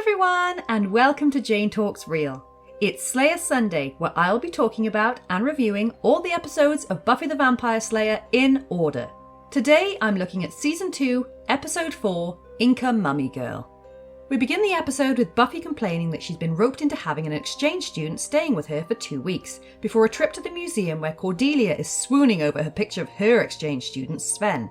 everyone, and welcome to Jane Talks Real. It's Slayer Sunday, where I'll be talking about and reviewing all the episodes of Buffy the Vampire Slayer in order. Today I'm looking at Season 2, Episode 4, Inca Mummy Girl. We begin the episode with Buffy complaining that she's been roped into having an exchange student staying with her for 2 weeks, before a trip to the museum where Cordelia is swooning over her picture of her exchange student, Sven.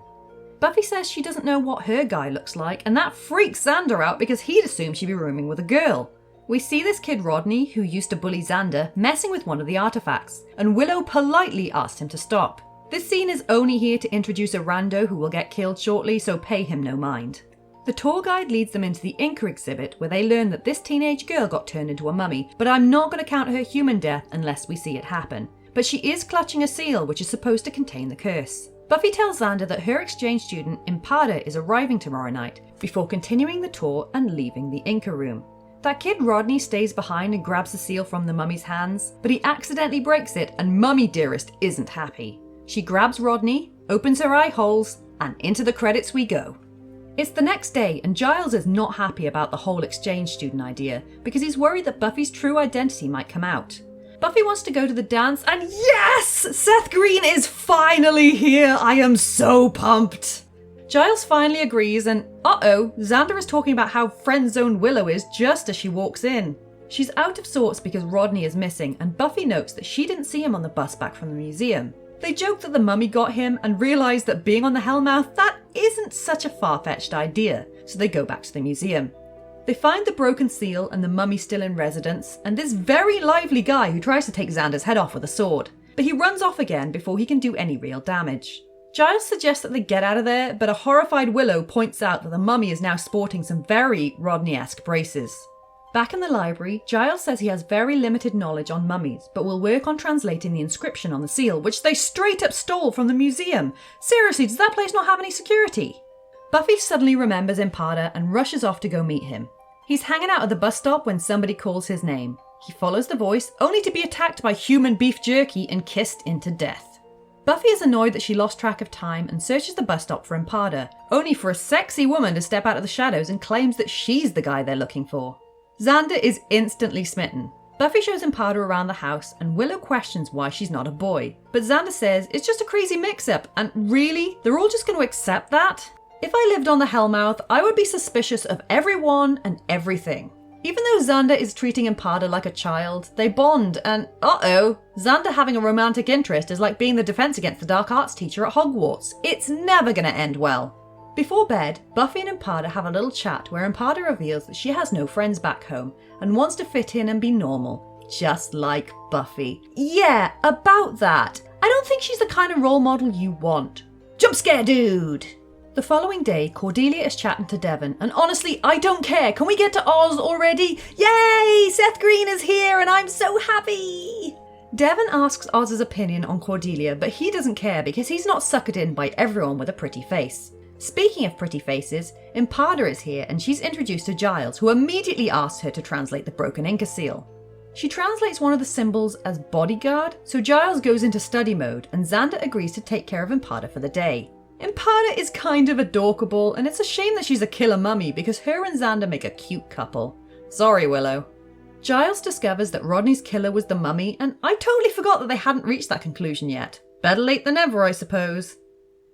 Buffy says she doesn't know what her guy looks like, and that freaks Xander out because he'd assumed she'd be rooming with a girl. We see this kid Rodney, who used to bully Xander, messing with one of the artifacts, and Willow politely asked him to stop. This scene is only here to introduce a rando who will get killed shortly, so pay him no mind. The tour guide leads them into the Inca exhibit, where they learn that this teenage girl got turned into a mummy, but I'm not going to count her human death unless we see it happen. But she is clutching a seal which is supposed to contain the curse. Buffy tells Xander that her exchange student, Impada, is arriving tomorrow night, before continuing the tour and leaving the Inca room. That kid Rodney stays behind and grabs the seal from the mummy's hands, but he accidentally breaks it and Mummy Dearest isn't happy. She grabs Rodney, opens her eye holes, and into the credits we go. It's the next day and Giles is not happy about the whole exchange student idea because he's worried that Buffy's true identity might come out. Buffy wants to go to the dance, and yes! Seth Green is finally here! I am so pumped! Giles finally agrees, and Xander is talking about how friend-zoned Willow is just as she walks in. She's out of sorts because Rodney is missing, and Buffy notes that she didn't see him on the bus back from the museum. They joke that the mummy got him, and realise that being on the Hellmouth, that isn't such a far-fetched idea, so they go back to the museum. They find the broken seal and the mummy still in residence, and this very lively guy who tries to take Xander's head off with a sword. But he runs off again before he can do any real damage. Giles suggests that they get out of there, but a horrified Willow points out that the mummy is now sporting some very Rodney-esque braces. Back in the library, Giles says he has very limited knowledge on mummies, but will work on translating the inscription on the seal, which they straight up stole from the museum. Seriously, does that place not have any security? Buffy suddenly remembers Impada and rushes off to go meet him. He's hanging out at the bus stop when somebody calls his name. He follows the voice, only to be attacked by human beef jerky and kissed into death. Buffy is annoyed that she lost track of time and searches the bus stop for Impada, only for a sexy woman to step out of the shadows and claims that she's the guy they're looking for. Xander is instantly smitten. Buffy shows Impada around the house and Willow questions why she's not a boy. But Xander says it's just a crazy mix-up, and really? They're all just going to accept that? If I lived on the Hellmouth, I would be suspicious of everyone and everything. Even though Xander is treating Impada like a child, they bond and Xander having a romantic interest is like being the defense against the dark arts teacher at Hogwarts. It's never gonna end well. Before bed, Buffy and Impada have a little chat where Impada reveals that she has no friends back home and wants to fit in and be normal, just like Buffy. Yeah, about that. I don't think she's the kind of role model you want. Jump scare dude! The following day, Cordelia is chatting to Devon, and honestly, I don't care. Can we get to Oz already? Yay! Seth Green is here, and I'm so happy! Devon asks Oz's opinion on Cordelia, but he doesn't care because he's not suckered in by everyone with a pretty face. Speaking of pretty faces, Impada is here, and she's introduced to Giles, who immediately asks her to translate the broken Inca seal. She translates one of the symbols as bodyguard, so Giles goes into study mode, and Xander agrees to take care of Impada for the day. Impada is kind of adorkable, and it's a shame that she's a killer mummy because her and Xander make a cute couple. Sorry, Willow. Giles discovers that Rodney's killer was the mummy, and I totally forgot that they hadn't reached that conclusion yet. Better late than never, I suppose.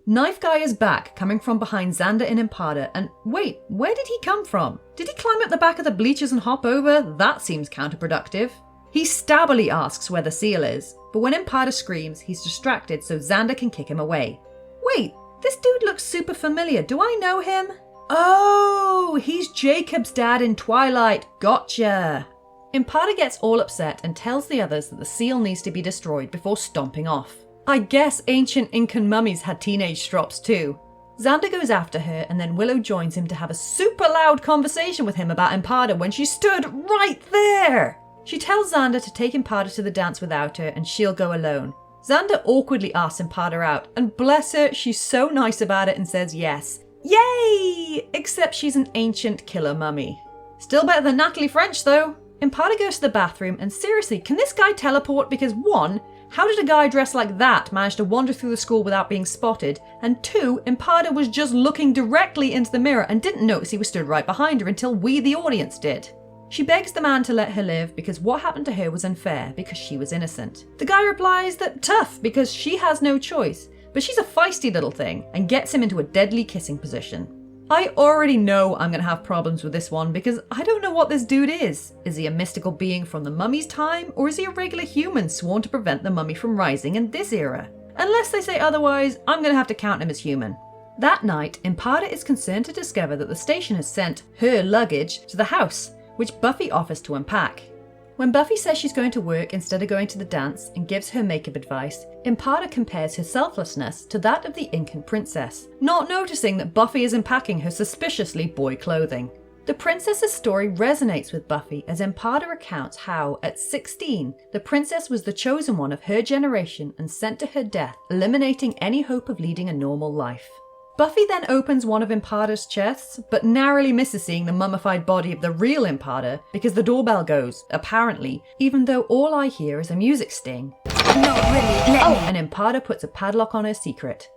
Knife Guy is back, coming from behind Xander and Impada, and wait, where did he come from? Did he climb up the back of the bleachers and hop over? That seems counterproductive. He stabbily asks where the seal is, but when Impada screams, he's distracted so Xander can kick him away. Wait. This dude looks super familiar. Do I know him? Oh, he's Jacob's dad in Twilight. Gotcha. Impada gets all upset and tells the others that the seal needs to be destroyed before stomping off. I guess ancient Incan mummies had teenage strops too. Xander goes after her and then Willow joins him to have a super loud conversation with him about Impada when she stood right there. She tells Xander to take Impada to the dance without her and she'll go alone. Xander awkwardly asks Impada out, and bless her, she's so nice about it and says yes. Yay! Except she's an ancient killer mummy. Still better than Natalie French though. Impada goes to the bathroom, and seriously, can this guy teleport? Because 1, How did a guy dressed like that manage to wander through the school without being spotted? And 2, Impada was just looking directly into the mirror and didn't notice he was stood right behind her until we, the audience, did. She begs the man to let her live because what happened to her was unfair because she was innocent. The guy replies that tough because she has no choice, but she's a feisty little thing and gets him into a deadly kissing position. I already know I'm going to have problems with this one because I don't know what this dude is. Is he a mystical being from the mummy's time, or is he a regular human sworn to prevent the mummy from rising in this era? Unless they say otherwise, I'm going to have to count him as human. That night, Impada is concerned to discover that the station has sent her luggage to the house, which Buffy offers to unpack. When Buffy says she's going to work instead of going to the dance and gives her makeup advice, Impada compares her selflessness to that of the Incan princess, not noticing that Buffy is unpacking her suspiciously boy clothing. The princess's story resonates with Buffy as Impada recounts how, at 16, the princess was the chosen one of her generation and sent to her death, eliminating any hope of leading a normal life. Buffy then opens one of Impada's chests, but narrowly misses seeing the mummified body of the real Impada because the doorbell goes, apparently, even though all I hear is a music sting. No, really, let me. And Impada puts a padlock on her secret.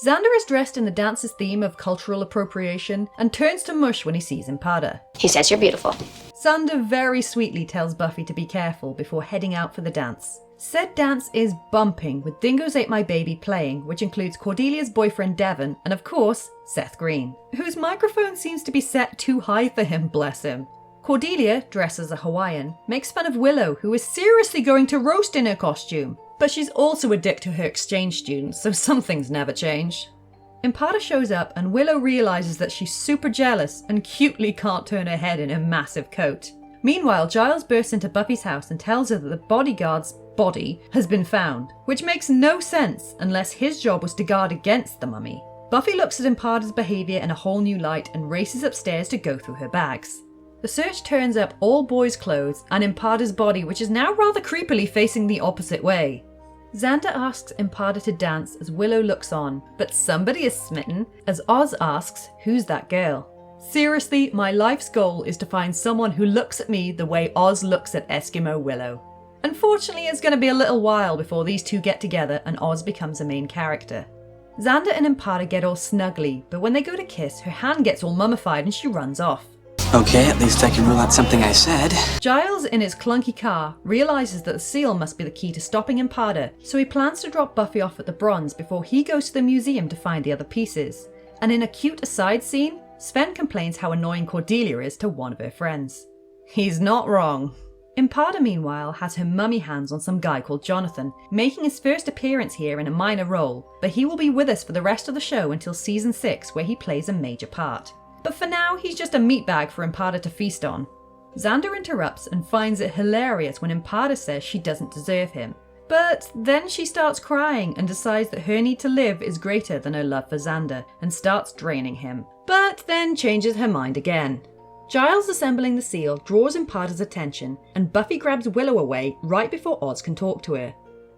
Xander is dressed in the dance's theme of cultural appropriation and turns to mush when he sees Impada. He says you're beautiful. Xander very sweetly tells Buffy to be careful before heading out for the dance. Said dance is bumping, with Dingoes Ate My Baby playing, which includes Cordelia's boyfriend Devon, and of course, Seth Green, whose microphone seems to be set too high for him, bless him. Cordelia, dressed as a Hawaiian, makes fun of Willow, who is seriously going to roast in her costume. But she's also a dick to her exchange students, so some things never change. Impada shows up and Willow realises that she's super jealous and cutely can't turn her head in her massive coat. Meanwhile, Giles bursts into Buffy's house and tells her that the bodyguard's body has been found, which makes no sense unless his job was to guard against the mummy. Buffy looks at Impada's behaviour in a whole new light and races upstairs to go through her bags. The search turns up all boys' clothes and Impada's body, which is now rather creepily facing the opposite way. Xander asks Impada to dance as Willow looks on, but somebody is smitten as Oz asks, "Who's that girl?" Seriously, my life's goal is to find someone who looks at me the way Oz looks at Eskimo Willow. Unfortunately, it's going to be a little while before these two get together and Oz becomes a main character. Xander and Impada get all snuggly, but when they go to kiss, her hand gets all mummified and she runs off. Okay, at least I can rule out something I said. Giles, in his clunky car, realises that the seal must be the key to stopping Impada, so he plans to drop Buffy off at the Bronze before he goes to the museum to find the other pieces. And in a cute aside scene, Sven complains how annoying Cordelia is to one of her friends. He's not wrong. Impada, meanwhile, has her mummy hands on some guy called Jonathan, making his first appearance here in a minor role, but he will be with us for the rest of the show until season 6, where he plays a major part. But for now, he's just a meatbag for Impada to feast on. Xander interrupts and finds it hilarious when Impada says she doesn't deserve him. But then she starts crying and decides that her need to live is greater than her love for Xander and starts draining him. But then changes her mind again. Giles assembling the seal draws Impada's attention and Buffy grabs Willow away right before Oz can talk to her.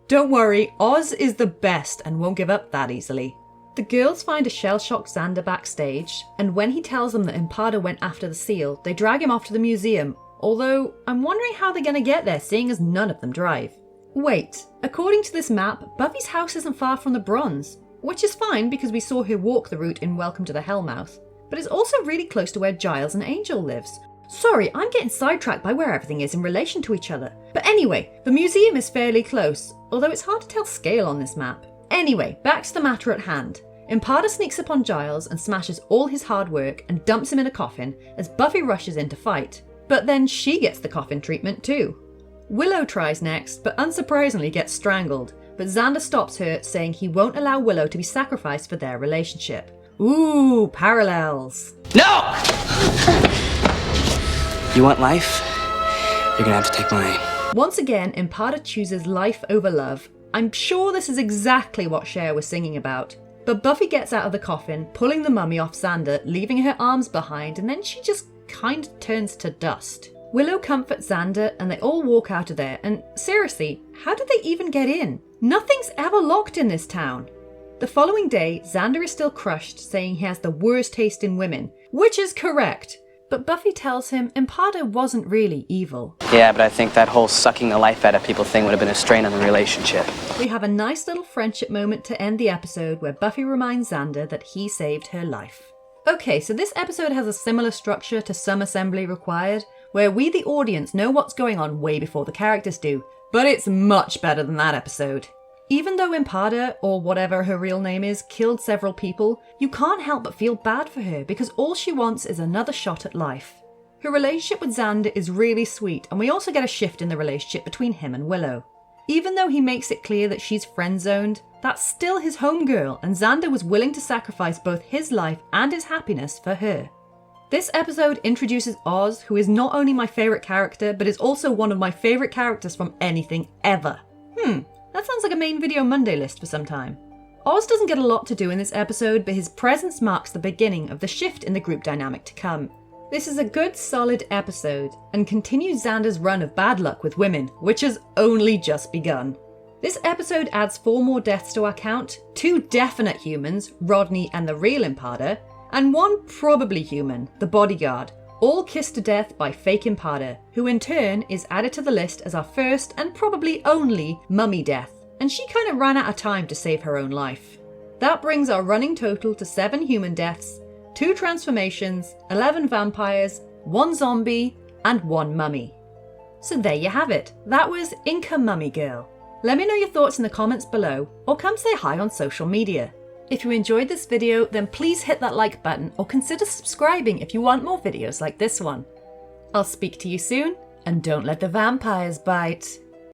Don't worry, Oz is the best and won't give up that easily. The girls find a shell-shocked Xander backstage, and when he tells them that Impada went after the seal, they drag him off to the museum, although I'm wondering how they're going to get there seeing as none of them drive. Wait, according to this map, Buffy's house isn't far from the Bronze, which is fine because we saw her walk the route in Welcome to the Hellmouth, but it's also really close to where Giles and Angel lives. Sorry, I'm getting sidetracked by where everything is in relation to each other. But anyway, the museum is fairly close, although it's hard to tell scale on this map. Anyway, back to the matter at hand. Impada sneaks upon Giles and smashes all his hard work and dumps him in a coffin as Buffy rushes in to fight. But then she gets the coffin treatment too. Willow tries next, but unsurprisingly gets strangled, but Xander stops her, saying he won't allow Willow to be sacrificed for their relationship. Ooh, parallels. No! You want life? You're gonna have to take mine. Once again, Impada chooses life over love. I'm sure this is exactly what Cher was singing about. But Buffy gets out of the coffin, pulling the mummy off Xander, leaving her arms behind, and then she just kind of turns to dust. Willow comforts Xander, and they all walk out of there, and seriously, how did they even get in? Nothing's ever locked in this town. The following day, Xander is still crushed, saying he has the worst taste in women, which is correct. But Buffy tells him Imparter wasn't really evil. Yeah, but I think that whole sucking the life out of people thing would have been a strain on the relationship. We have a nice little friendship moment to end the episode where Buffy reminds Xander that he saved her life. Okay, so this episode has a similar structure to Some Assembly Required, where we the audience know what's going on way before the characters do, but it's much better than that episode. Even though Imparter, or whatever her real name is, killed several people, you can't help but feel bad for her because all she wants is another shot at life. Her relationship with Xander is really sweet, and we also get a shift in the relationship between him and Willow. Even though he makes it clear that she's friend-zoned, that's still his homegirl, and Xander was willing to sacrifice both his life and his happiness for her. This episode introduces Oz, who is not only my favourite character, but is also one of my favourite characters from anything ever. That sounds like a main video Monday list for some time. Oz doesn't get a lot to do in this episode, but his presence marks the beginning of the shift in the group dynamic to come. This is a good, solid episode, and continues Xander's run of bad luck with women, which has only just begun. This episode adds 4 more deaths to our count, 2 definite humans, Rodney and the real Imparter, and 1 probably human, the bodyguard, all kissed to death by fake Imparter, who in turn is added to the list as our first and probably only mummy death, and she kind of ran out of time to save her own life. That brings our running total to 7 human deaths, 2 transformations, 11 vampires, 1 zombie, and 1 mummy. So there you have it, that was Inca Mummy Girl. Let me know your thoughts in the comments below, or come say hi on social media. If you enjoyed this video, then please hit that like button or consider subscribing if you want more videos like this one. I'll speak to you soon, and don't let the vampires bite.